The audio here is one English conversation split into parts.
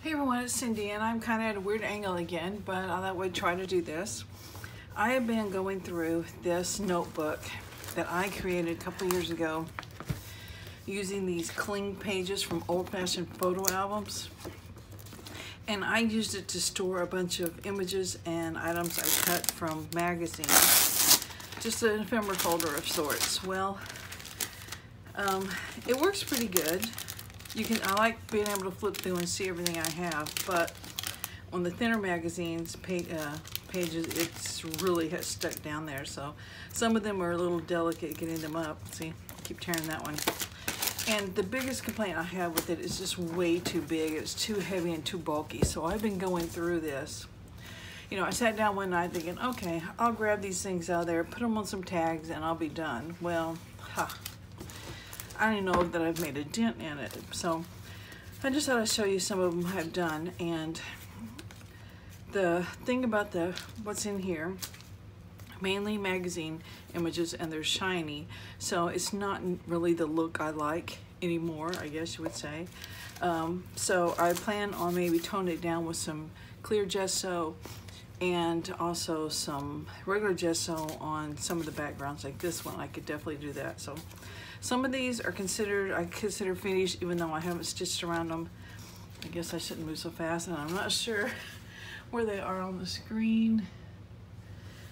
Hey everyone, it's Cindy, and I'm kind of at a weird angle again, but I thought we'd try to do this. I have been going through this notebook that I created a couple years ago using these cling pages from old-fashioned photo albums. And I used it to store a bunch of images and items I cut from magazines. Just an ephemera folder of sorts. Well, it works pretty good. I like being able to flip through and see everything I have, but on the thinner magazines pages, it's really has stuck down there. So some of them are a little delicate getting them up. See, keep tearing that one. And the biggest complaint I have with it is just way too big. It's too heavy and too bulky. So I've been going through this. You know, I sat down one night thinking, okay, I'll grab these things out of there, put them on some tags, and I'll be done. Well, I don't even know that I've made a dent in it. So I just thought I'd show you some of them I've done. And the thing about what's in here, mainly magazine images, and they're shiny, so it's not really the look I like anymore, I guess you would say. So I plan on maybe toning it down with some clear gesso and also some regular gesso on some of the backgrounds, like this one. I could definitely do that. So some of these are I consider finished, even though I haven't stitched around them. I guess I shouldn't move so fast, and I'm not sure where they are on the screen.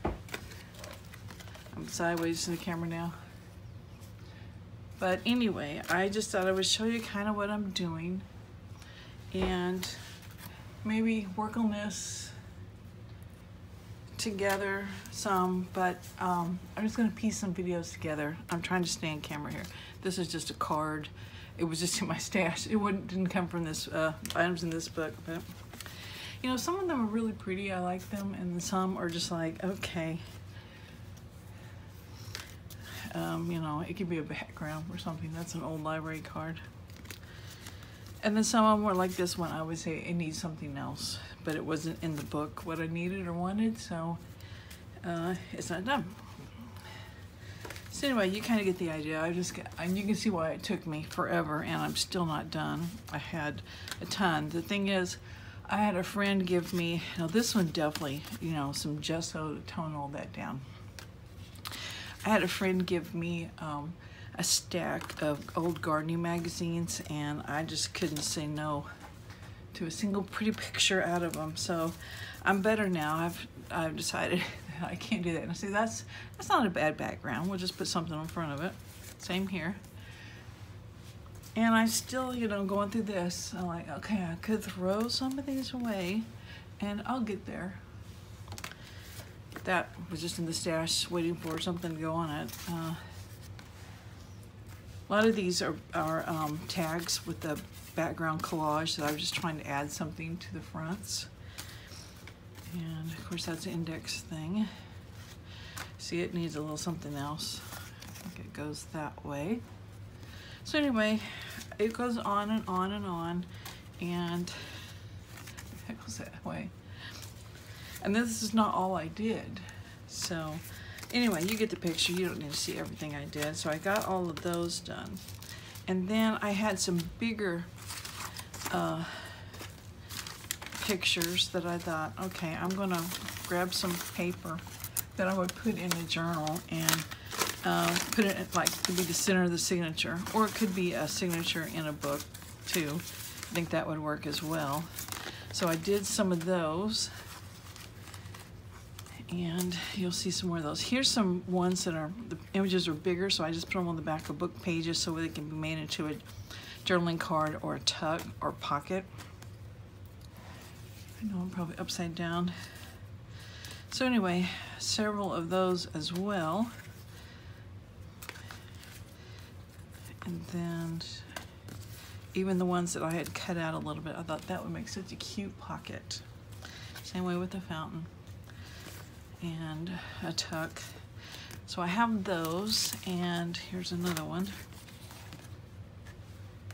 I'm sideways in the camera now. But anyway, I just thought I would show you kind of what I'm doing and maybe work on this together some, but I'm just gonna piece some videos together. I'm trying to stay in camera here. This is just a card. It was just in my stash. It didn't come from this items in this book, but you know, some of them are really pretty. I like them, and some are just like, okay. You know, it could be a background or something. That's an old library card. And then some of them were like this one. I would say it needs something else, but it wasn't in the book what I needed or wanted, so it's not done. So anyway, you kind of get the idea. And you can see why it took me forever, and I'm still not done. I had a ton. The thing is, I had a friend give me, now this one definitely, you know, some gesso to tone all that down. I had a friend give me a stack of old gardening magazines, and I just couldn't say no to a single pretty picture out of them. So I'm better now. I've decided that I can't do that. And see, that's not a bad background. We'll just put something in front of it. Same here. And I still, you know, going through this, I'm like, okay, I could throw some of these away, and I'll get there. That was just in the stash waiting for something to go on it. A lot of these are tags with the background collage that I was just trying to add something to the fronts. And of course that's the index thing. See, it needs a little something else. I think it goes that way. So anyway, it goes on and on and on, and it goes that way. And this is not all I did. So anyway, you get the picture. You don't need to see everything I did. So I got all of those done. And then I had some bigger pictures that I thought, okay, I'm gonna grab some paper that I would put in a journal and put it like to be the center of the signature, or it could be a signature in a book too. I think that would work as well. So I did some of those, and you'll see some more of those. Here's some ones that the images are bigger, so I just put them on the back of book pages so they can be made into a journaling card or a tuck or pocket. I know I'm probably upside down. So anyway, several of those as well. And then even the ones that I had cut out a little bit, I thought that would make such a cute pocket. Same way with the fountain and a tuck. So I have those, and here's another one.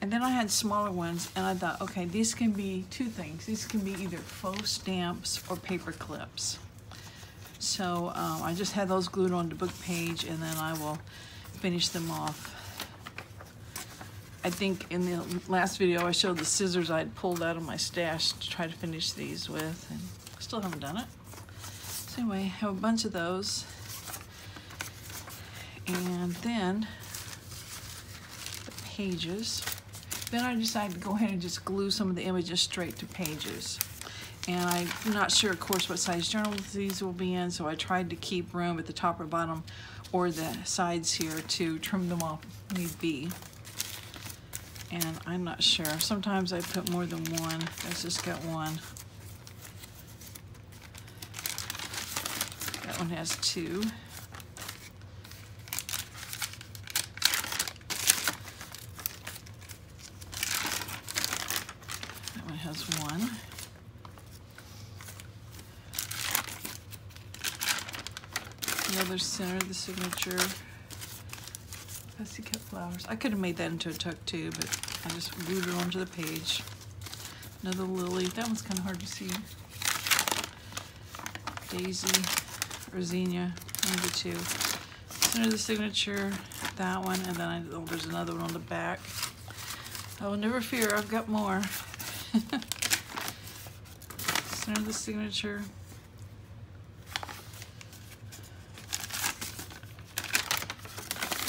And then I had smaller ones, and I thought, okay, these can be two things. These can be either faux stamps or paper clips. So I just had those glued onto book page, and then I will finish them off I think in the last video I showed the scissors I'd pulled out of my stash to try to finish these with, and still haven't done it. So anyway, I have a bunch of those. And then the pages. Then I decided to go ahead and just glue some of the images straight to pages. And I'm not sure, of course, what size journals these will be in, so I tried to keep room at the top or bottom or the sides here to trim them off if need be. And I'm not sure. Sometimes I put more than one. That's just got one. That one has two. That one has one. The other center of the signature. Pussycat flowers. I could have made that into a tuck too, but I just glued it onto the page. Another lily. That one's kind of hard to see. Daisy, Rosenia, one of the two. Center of the signature, that one, and then there's another one on the back. Oh, never fear, I've got more. Center of the signature.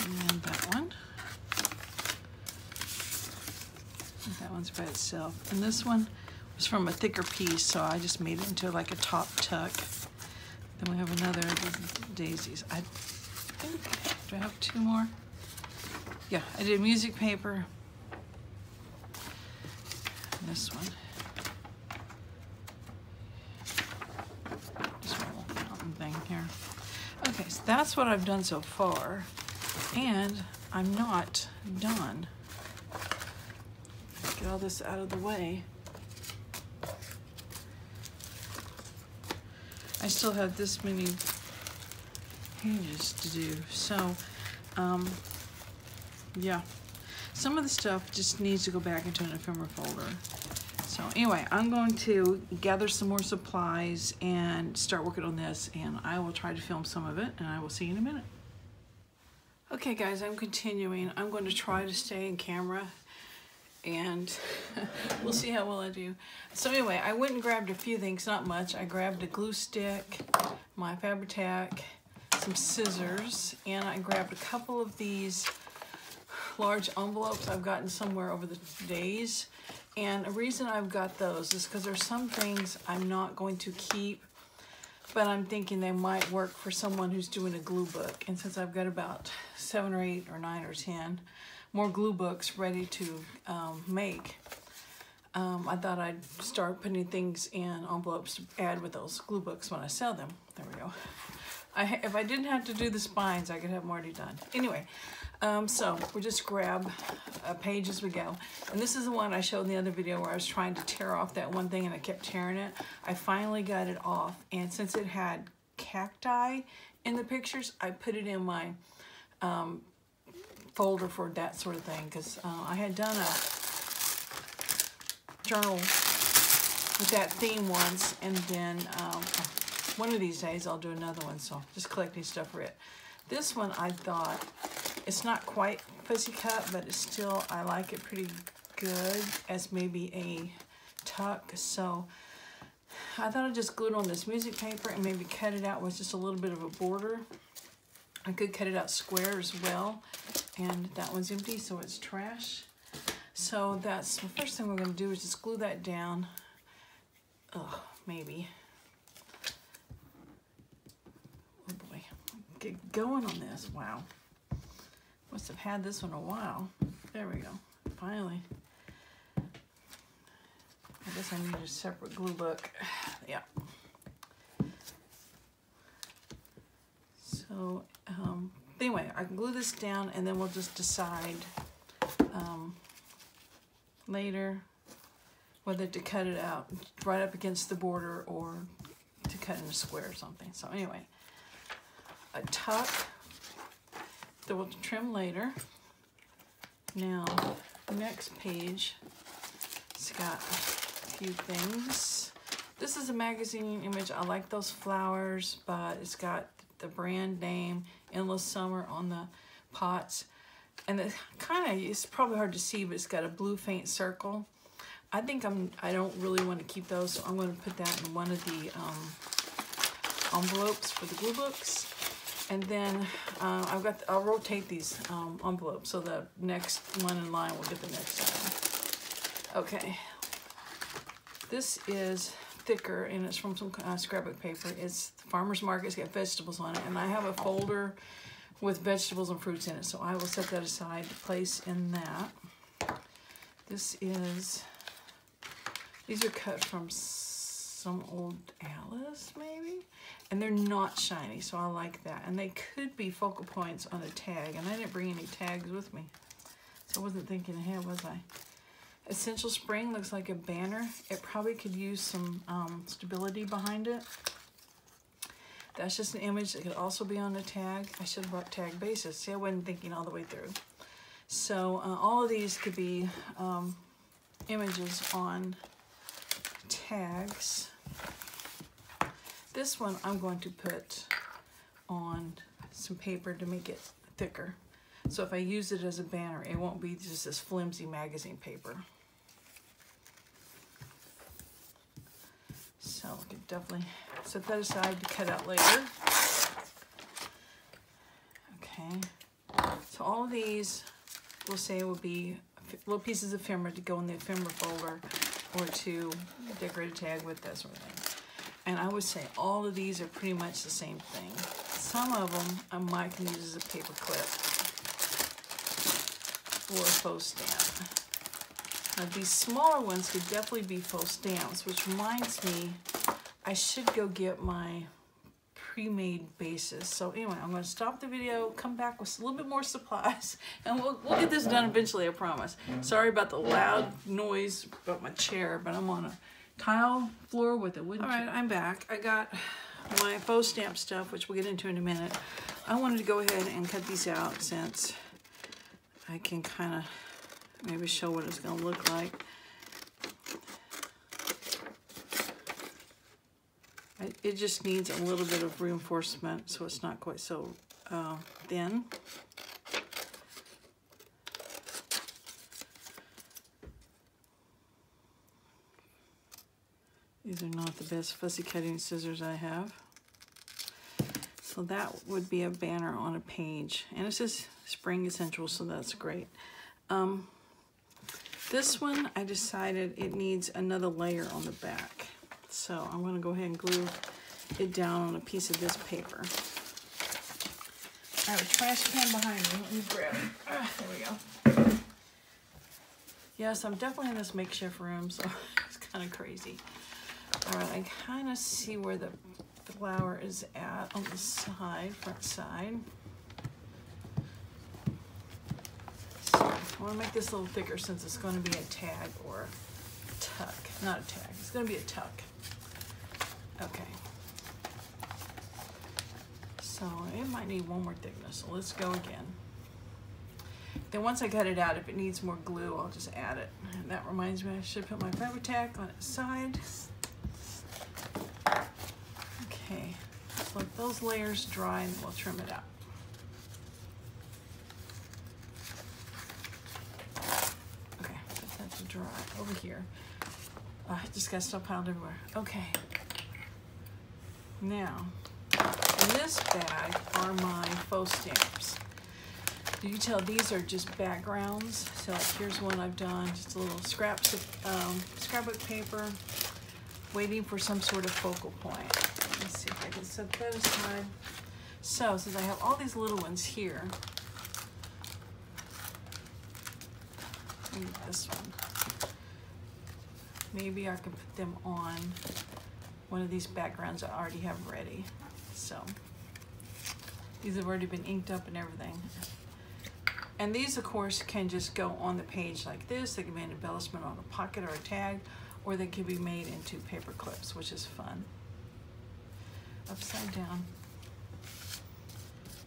And that one. And that one's by itself. And this one was from a thicker piece, so I just made it into like a top tuck. Then we have another daisies. I think, do I have two more? Yeah, I did music paper. And this one. Just a little fountain thing here. Okay, so that's what I've done so far. And I'm not done. Get all this out of the way. I still have this many pages to do. So, yeah. Some of the stuff just needs to go back into an ephemera folder. So anyway, I'm going to gather some more supplies and start working on this, and I will try to film some of it, and I will see you in a minute. Okay guys, I'm continuing. I'm going to try to stay in camera, and we'll see how well I do. So anyway, I went and grabbed a few things, not much. I grabbed a glue stick, my Fabri-Tac, some scissors, and I grabbed a couple of these large envelopes I've gotten somewhere over the days. And the reason I've got those is because there's some things I'm not going to keep, but I'm thinking they might work for someone who's doing a glue book. And since I've got about 7 or 8 or 9 or 10 more glue books ready to make, I thought I'd start putting things in envelopes to add with those glue books when I sell them. There we go. If I didn't have to do the spines, I could have them already done. Anyway, so we'll just grab a page as we go. And this is the one I showed in the other video where I was trying to tear off that one thing and I kept tearing it. I finally got it off, and since it had cacti in the pictures, I put it in my folder for that sort of thing, because I had done a journal with that theme once, and then one of these days I'll do another one, so just collecting stuff for it. This one, I thought, it's not quite pussycat, but it's still, I like it pretty good as maybe a tuck, so I thought I'd just glue it on this music paper and maybe cut it out with just a little bit of a border. I could cut it out square as well, and that one's empty, so it's trash. So that's the first thing we're going to do is just glue that down. Oh, maybe. Oh boy, get going on this. Wow, must have had this one a while. There we go, finally. I guess I need a separate glue book. Yeah. So anyway, I can glue this down, and then we'll just decide later whether to cut it out right up against the border or to cut in a square or something. So anyway, a tuck that we'll trim later. Now, next page, it's got a few things. This is a magazine image. I like those flowers, but it's got the brand name Endless Summer on the pots. And it it's probably hard to see, but it's got a blue faint circle. I think I don't really want to keep those, so I'm going to put that in one of the envelopes for the glue books. And then I'll rotate these envelopes so the next one in line will get the next one. Okay, this is thicker and it's from some scrapbook paper. It's Farmer's Market. It's got vegetables on it, and I have a folder with vegetables and fruits in it, so I will set that aside to place in that. These are cut from some old Alice, maybe? And they're not shiny, so I like that. And they could be focal points on a tag, and I didn't bring any tags with me, so I wasn't thinking ahead, was I? Essential Spring looks like a banner. It probably could use some stability behind it. That's just an image that could also be on a tag. I should have brought tag bases. See, I wasn't thinking all the way through. So all of these could be images on tags. This one I'm going to put on some paper to make it thicker. So if I use it as a banner, it won't be just this flimsy magazine paper. So we could definitely set that aside to cut out later. Okay, so all of these we'll say will be little pieces of ephemera to go in the ephemera folder or to decorate a tag with, that sort of thing. And I would say all of these are pretty much the same thing. Some of them I might can use as a paper clip or a faux stamp. Now these smaller ones could definitely be faux stamps, which reminds me I should go get my pre-made bases. So anyway, I'm going to stop the video, come back with a little bit more supplies, and we'll get this done eventually, I promise. Sorry about the loud noise about my chair, but I'm on a tile floor with a wooden chair. All right, I'm back. I got my faux stamp stuff, which we'll get into in a minute. I wanted to go ahead and cut these out since I can kind of maybe show what it's going to look like. It just needs a little bit of reinforcement so it's not quite so thin. These are not the best fussy cutting scissors I have. So that would be a banner on a page. And it says Spring Essentials, so that's great. This one, I decided it needs another layer on the back. So I'm going to go ahead and glue it down on a piece of this paper. I have a trash can behind me. Let me grab it. There we go. Yes, I'm definitely in this makeshift room, so it's kind of crazy. All right, I kind of see where the flower is at on the side, front side. So I want to make this a little thicker since it's going to be a tag or a tuck. Not a tag, it's going to be a tuck. Okay. So it might need one more thickness, so let's go again. Then once I cut it out, if it needs more glue, I'll just add it. And that reminds me, I should put my fabric tack on its side. Okay, so let those layers dry and we'll trim it out. Okay, put that to dry over here. I just got stuff piled everywhere. Okay. Now, in this bag are my faux stamps. You can tell these are just backgrounds. So like here's one I've done, just a little scraps of scrapbook paper, waiting for some sort of focal point. Let's see if I can set that aside. So since I have all these little ones here, maybe this one. Maybe I can put them on one of these backgrounds I already have ready. So these have already been inked up and everything. And these, of course, can just go on the page like this. They can be an embellishment on a pocket or a tag, or they can be made into paper clips, which is fun. Upside down.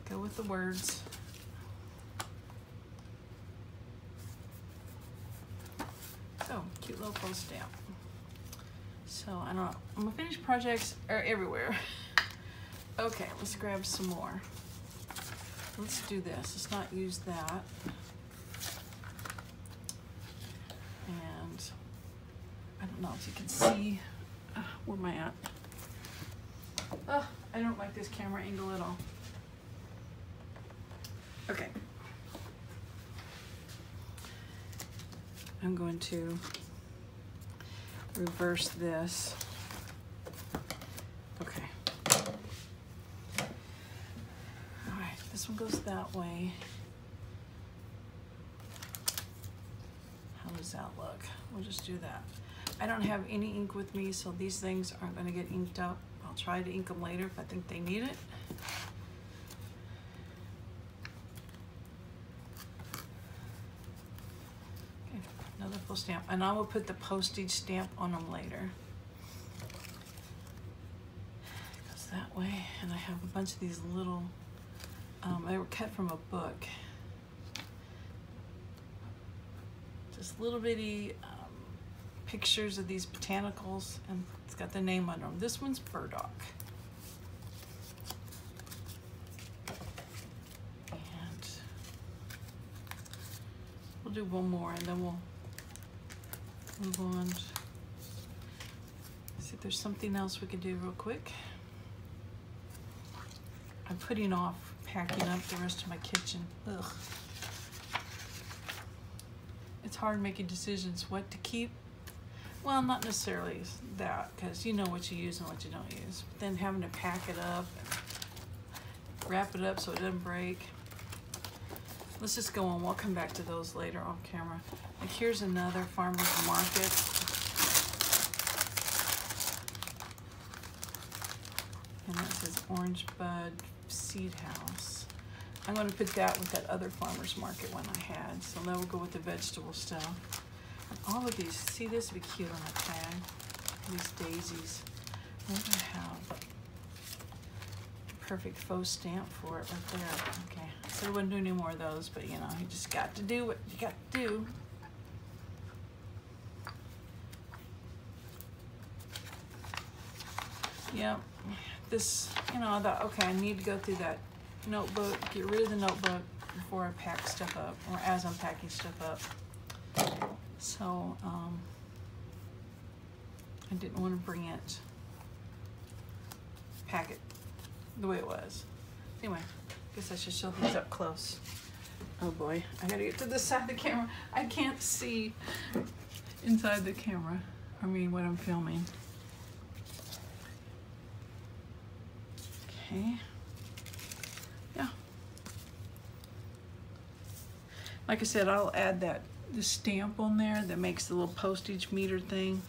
Go with the words. So, cute little faux stamp. So, I don't know. My finished projects are everywhere. Okay, let's grab some more. Let's do this. Let's not use that. don't know if you can see where am I at. I don't like this camera angle at all. Okay. I'm going to reverse this. Okay. All right, this one goes that way. How does that look? We'll just do that. I don't have any ink with me, so these things aren't going to get inked up. I'll try to ink them later if I think they need it. Okay, another full stamp. And I will put the postage stamp on them later. It goes that way. And I have a bunch of these little, they were cut from a book. Just little bitty pictures of these botanicals, and it's got the name on them. This one's burdock. And we'll do one more and then we'll move on. See if there's something else we could do real quick. I'm putting off packing up the rest of my kitchen. Ugh. It's hard making decisions what to keep. Well, not necessarily that, because you know what you use and what you don't use. But then having to pack it up and wrap it up so it doesn't break. Let's just go on. We'll come back to those later off camera. Like here's another farmer's market. And that says Orange Bud Seed House. I'm going to put that with that other farmer's market one I had. So now we'll go with the vegetable stuff. And all of these, see, this would be cute on a tag. These daisies. I'm going to have a perfect faux stamp for it right there. Okay, so I wouldn't do any more of those, but you know, you just got to do what you got to do. Yep, this, you know, I thought, okay, I need to go through that notebook, get rid of the notebook before I pack stuff up, or as I'm packing stuff up. So, I didn't want to bring it, pack it the way it was. Anyway, I guess I should show these up close. Oh boy, I gotta get to this side of the camera. I can't see inside the camera. I mean, what I'm filming. Okay. Yeah. Like I said, I'll add the stamp on there that makes the little postage meter thing.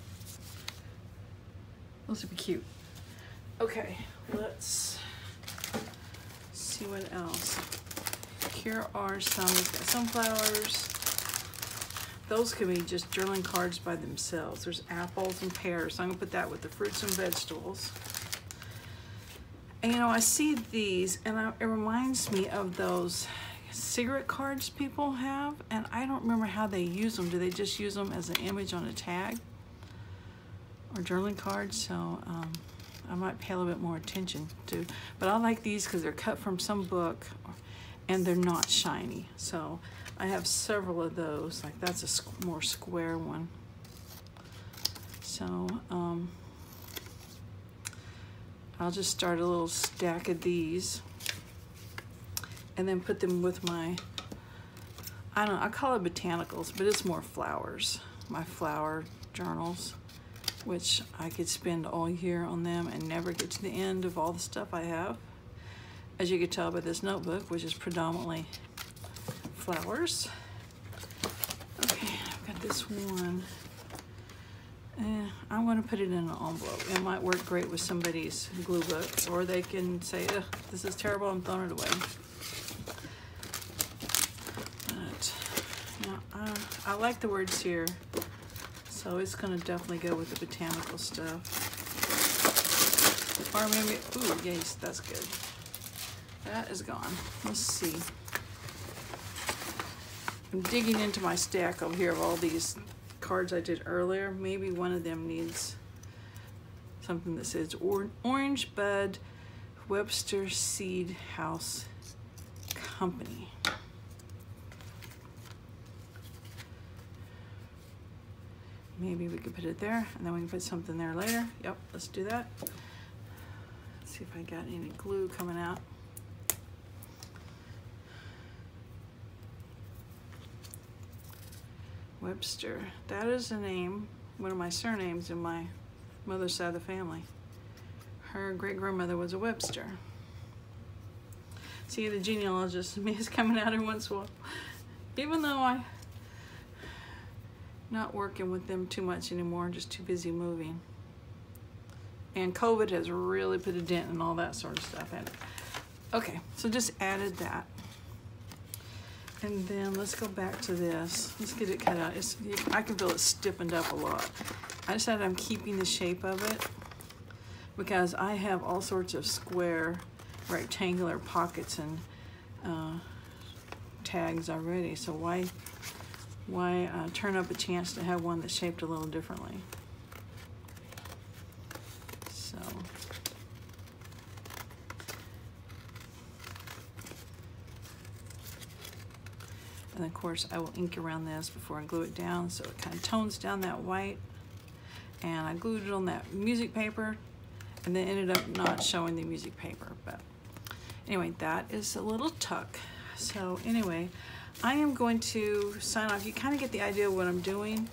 Those would be cute. Okay, let's see what else. Here are some, we've got sunflowers. Those can be just journaling cards by themselves. There's apples and pears, so I'm gonna put that with the fruits and vegetables. And you know, I see these and it reminds me of those cigarette cards people have, and I don't remember how they use them. Do they just use them as an image on a tag or journaling cards? So I might pay a little bit more attention to, but I like these because they're cut from some book and they're not shiny. So I have several of those. Like that's a more square one. So I'll just start a little stack of these and then put them with my, I don't know, I call it botanicals, but it's more flowers. My flower journals, which I could spend all year on them and never get to the end of all the stuff I have. As you can tell by this notebook, which is predominantly flowers. Okay, I've got this one. I'm going to put it in an envelope. It might work great with somebody's glue book, or they can say, ugh, this is terrible, I'm throwing it away. But yeah, I like the words here, so it's going to definitely go with the botanical stuff. Or maybe, ooh, yes, that's good. That is gone. Let's see. I'm digging into my stack over here of all these cards I did earlier. Maybe one of them needs something that says Orange Bud Webster Seed House Company. Maybe we could put it there, and then we can put something there later. Yep, let's do that. Let's see if I got any glue coming out. Webster, that is a name, one of my surnames in my mother's side of the family. Her great-grandmother was a Webster. See, the genealogist in me is coming out every once in a while. Even though I'm not working with them too much anymore, just too busy moving. And COVID has really put a dent in all that sort of stuff. Okay, so just added that. And then let's go back to this. Let's get it cut out. I can feel it stiffened up a lot. I decided I'm keeping the shape of it because I have all sorts of square, rectangular pockets and tags already. So why turn up a chance to have one that's shaped a little differently? So. And of course I will ink around this before I glue it down so it kind of tones down that white. And I glued it on that music paper and then ended up not showing the music paper. But anyway, that is a little tuck. So anyway, I am going to sign off. You kind of get the idea of what I'm doing.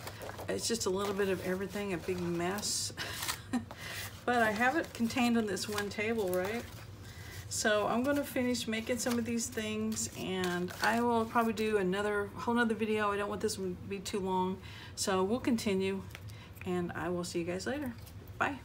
It's just a little bit of everything, a big mess. But I have it contained on this one table, right? So I'm going to finish making some of these things, and I will probably do a whole nother video. I don't want this one to be too long. So we'll continue, and I will see you guys later. Bye.